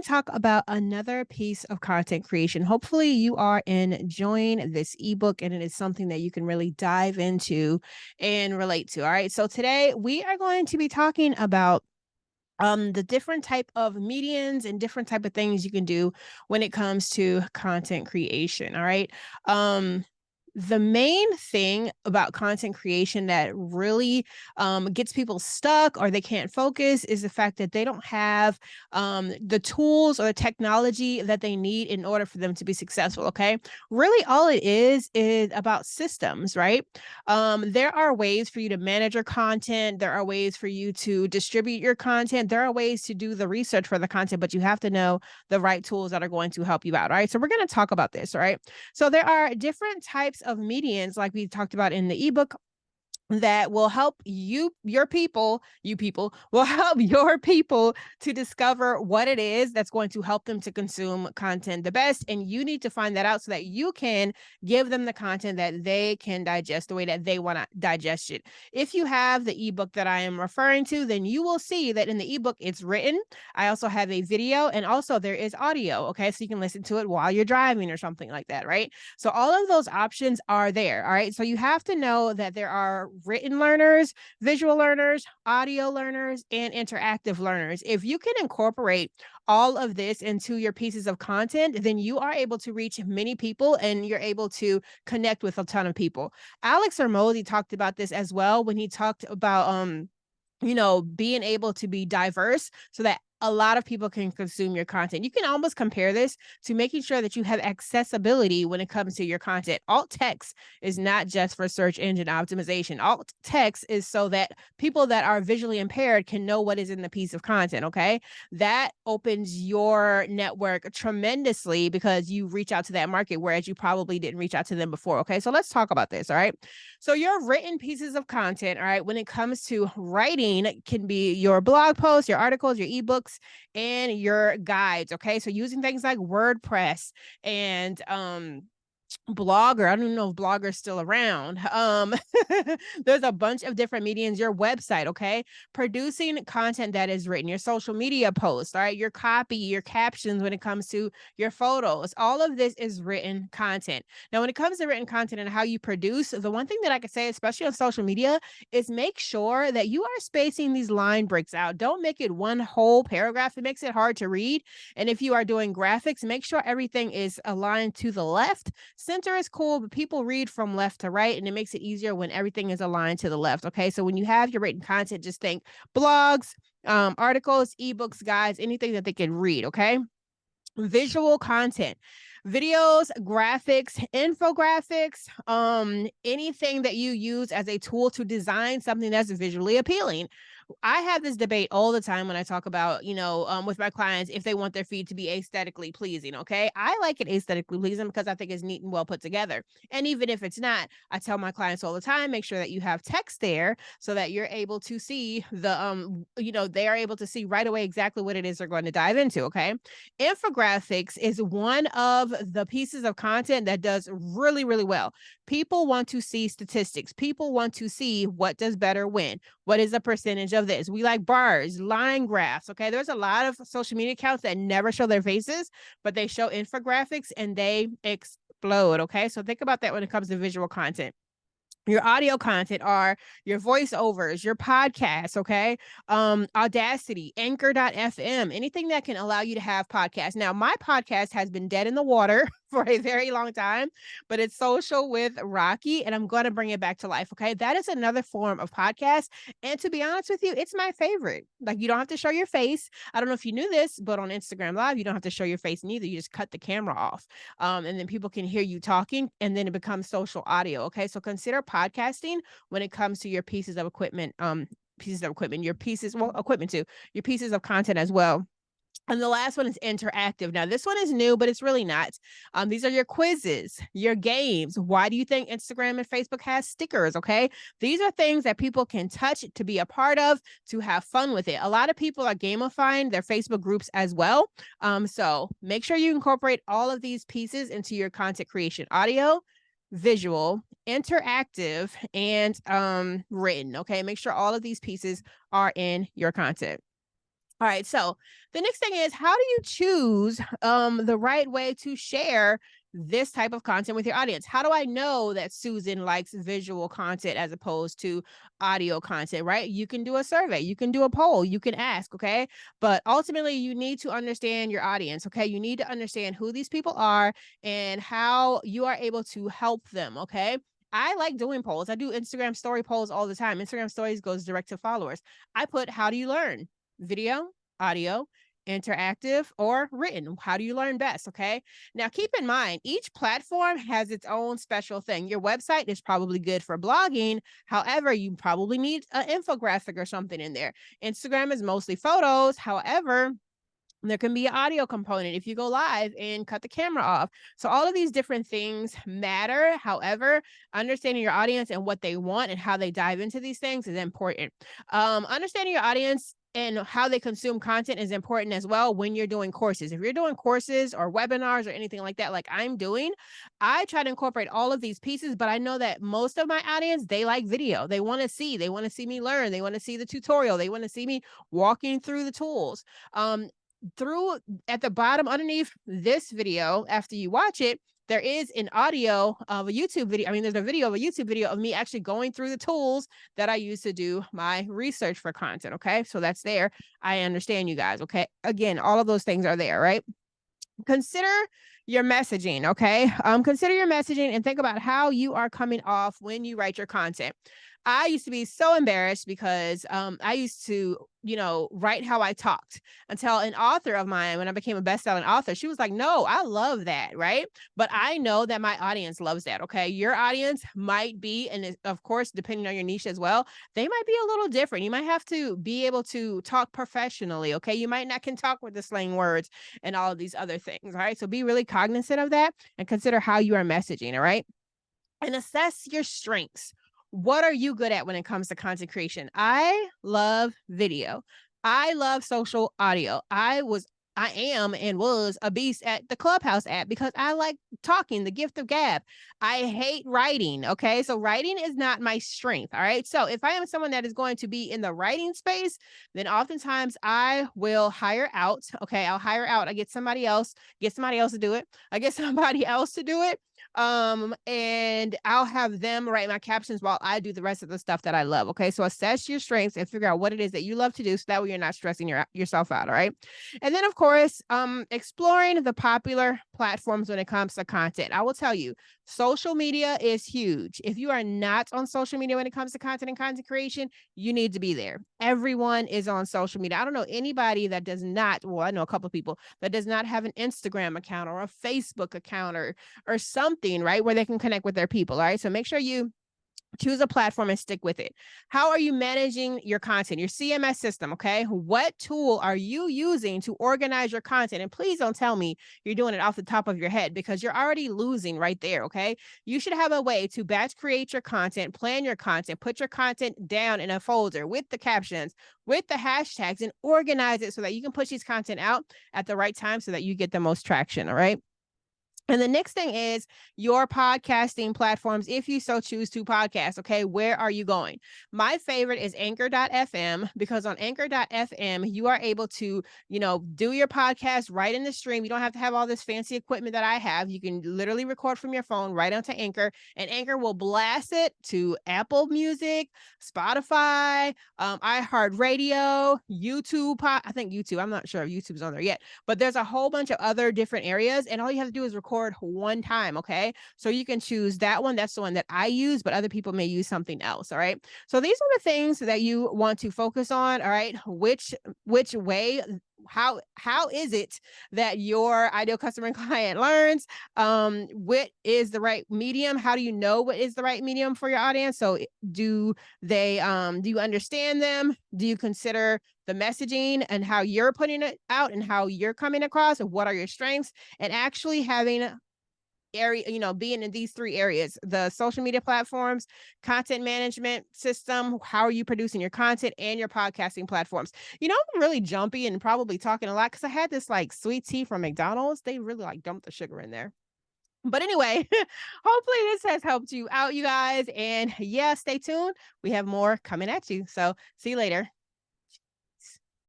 talk about another piece of content creation. Hopefully, you are enjoying this ebook and it is something that you can really dive into and relate to. All right. So, today we are going to be talking about the different type of medians and different type of things you can do when it comes to content creation. All right. The main thing about content creation that really gets people stuck or they can't focus is the fact that they don't have the tools or the technology that they need in order for them to be successful. Okay. Really, all it is about systems, right? There are ways for you to manage your content. There are ways for you to distribute your content. There are ways to do the research for the content, but you have to know the right tools that are going to help you out. All right. So we're going to talk about this. All right. So there are different types of medians, like we talked about in the ebook, that will help your people will help your people to discover what it is that's going to help them to consume content the best. And you need to find that out so that you can give them the content that they can digest the way that they want to digest it. If you have the ebook that I am referring to, then you will see that in the ebook it's written. I also have a video, and also there is audio. Okay, so you can listen to it while you're driving or something like that, right? So all of those options are there. All right. So you have to know that there are written learners, visual learners, audio learners, and interactive learners. If you can incorporate all of this into your pieces of content, then you are able to reach many people and you're able to connect with a ton of people. Alex Hermosi talked about this as well when he talked about being able to be diverse so that a lot of people can consume your content. You can almost compare this to making sure that you have accessibility when it comes to your content. Alt text is not just for search engine optimization. Alt text is so that people that are visually impaired can know what is in the piece of content. Okay. That opens your network tremendously because you reach out to that market, whereas you probably didn't reach out to them before. Okay. So let's talk about this. All right. So your written pieces of content, all right, when it comes to writing, can be your blog posts, your articles, your ebooks, and your guides. Okay. So using things like WordPress and Blogger. I don't even know if Blogger's still around. There's a bunch of different mediums. Your website, okay? Producing content that is written, your social media posts, all right? Your copy, your captions when it comes to your photos. All of this is written content. Now, when it comes to written content and how you produce, the one thing that I could say, especially on social media, is make sure that you are spacing these line breaks out. Don't make it one whole paragraph. It makes it hard to read. And if you are doing graphics, make sure everything is aligned to the left. Center is cool, but people read from left to right, and it makes it easier when everything is aligned to the left. Okay. So when you have your written content, just think blogs, articles, ebooks, guides, anything that they can read. Okay. Visual content, videos, graphics, infographics, anything that you use as a tool to design something that's visually appealing. I have this debate all the time when I talk about, with my clients, if they want their feed to be aesthetically pleasing. Okay. I like it aesthetically pleasing because I think it's neat and well put together. And even if it's not, I tell my clients all the time, make sure that you have text there so that you're able to see they are able to see right away exactly what it is they're going to dive into. Okay. Infographics is one of the pieces of content that does really, really well. People want to see statistics. People want to see what does better win. What is the percentage of this? We like bars, line graphs. Okay. There's a lot of social media accounts that never show their faces, but they show infographics and they explode. Okay. So think about that when it comes to visual content. Your audio content are your voiceovers, your podcasts, okay? Audacity, Anchor.fm, anything that can allow you to have podcasts. Now, my podcast has been dead in the water for a very long time, but it's Social with Rocky, and I'm going to bring it back to life, okay? That is another form of podcast. And to be honest with you, it's my favorite. Like, you don't have to show your face. I don't know if you knew this, but on Instagram Live, you don't have to show your face neither. You just cut the camera off. And then people can hear you talking, and then it becomes social audio, okay? So consider podcasting when it comes to your pieces of equipment, your pieces, well, equipment too, your pieces of content as well. And the last one is interactive. Now, this one is new, but it's really not. These are your quizzes, your games. Why do you think Instagram and Facebook has stickers? Okay. These are things that people can touch to be a part of, to have fun with it. A lot of people are gamifying their Facebook groups as well. So make sure you incorporate all of these pieces into your content creation: audio, visual, interactive, and written. Okay. Make sure all of these pieces are in your content. All right. So the next thing is, how do you choose the right way to share this type of content with your audience? How do I know that Susan likes visual content as opposed to audio content, right? You can do a survey, you can do a poll, you can ask, okay? But ultimately, you need to understand your audience, okay? You need to understand who these people are and how you are able to help them, okay? I like doing polls. I do Instagram story polls all the time. Instagram stories goes direct to followers. I put, how do you learn? Video, audio, interactive, or written. How do you learn best? Okay. Now, keep in mind, each platform has its own special thing. Your website is probably good for blogging. However, you probably need an infographic or something in there. Instagram is mostly photos. However, there can be an audio component if you go live and cut the camera off. So all of these different things matter. However, understanding your audience and what they want and how they dive into these things is important. Understanding your audience and how they consume content is important as well when you're doing courses. If you're doing courses or webinars or anything like that, like I'm doing, I try to incorporate all of these pieces, but I know that most of my audience, they like video. They want to see me learn. They want to see the tutorial. They want to see me walking through the tools. Through at the bottom underneath this video, after you watch it, there is an audio of a YouTube video. I mean, there's a video of a YouTube video of me actually going through the tools that I use to do my research for content. Okay. So that's there. I understand you guys. Okay. Again, all of those things are there, right? Consider your messaging. Okay. Consider your messaging and think about how you are coming off when you write your content. I used to be so embarrassed because I used to, write how I talked until an author of mine, when I became a best-selling author, she was like, no, I love that. Right. But I know that my audience loves that. Okay. Your audience might be, and of course, depending on your niche as well, they might be a little different. You might have to be able to talk professionally. Okay. You might not can talk with the slang words and all of these other things. All right. So be really cognizant of that and consider how you are messaging. All right. And assess your strengths. What are you good at when it comes to content creation? I love video. I love social audio. I am and was a beast at the Clubhouse app because I like talking, the gift of gab. I hate writing. Okay. So writing is not my strength. All right. So if I am someone that is going to be in the writing space, then oftentimes I will hire out. Okay. I'll hire out. I get somebody else to do it. I get somebody else to do it. And I'll have them write my captions while I do the rest of the stuff that I love. Okay. So assess your strengths and figure out what it is that you love to do. So that way you're not stressing yourself out. All right. And then of course, exploring the popular platforms when it comes to content. I will tell you, social media is huge. If you are not on social media when it comes to content and content creation, you need to be there. Everyone is on social media. I don't know anybody that does not, well, I know a couple of people that does not have an Instagram account or a Facebook account or something, right, where they can connect with their people. All right. So make sure you choose a platform and stick with it. How are you managing your content, your CMS system? Okay. What tool are you using to organize your content? And please don't tell me you're doing it off the top of your head because you're already losing right there. Okay. You should have a way to batch create your content, plan your content, put your content down in a folder with the captions, with the hashtags, and organize it so that you can push these content out at the right time so that you get the most traction. All right. And the next thing is your podcasting platforms. If you so choose to podcast, okay, where are you going? My favorite is anchor.fm because on anchor.fm, you are able to, do your podcast right in the stream. You don't have to have all this fancy equipment that I have. You can literally record from your phone right onto Anchor, and Anchor will blast it to Apple Music, Spotify, iHeartRadio, YouTube. I think YouTube. I'm not sure if YouTube's on there yet, but there's a whole bunch of other different areas, and all you have to do is record one time. Okay. So you can choose that one. That's the one that I use, but other people may use something else. All right. So these are the things that you want to focus on. All right. Which way, how is it that your ideal customer and client learns? What is the right medium? How do you know what is the right medium for your audience? So do you understand them? Do you consider the messaging and how you're putting it out and how you're coming across, and what are your strengths, and actually having being in these three areas: the social media platforms, content management system, how are you producing your content, and your podcasting platforms. I'm really jumpy and probably talking a lot because I had this like sweet tea from McDonald's. They really like dumped the sugar in there. But anyway, hopefully this has helped you out, you guys. And yeah, stay tuned. We have more coming at you. So see you later.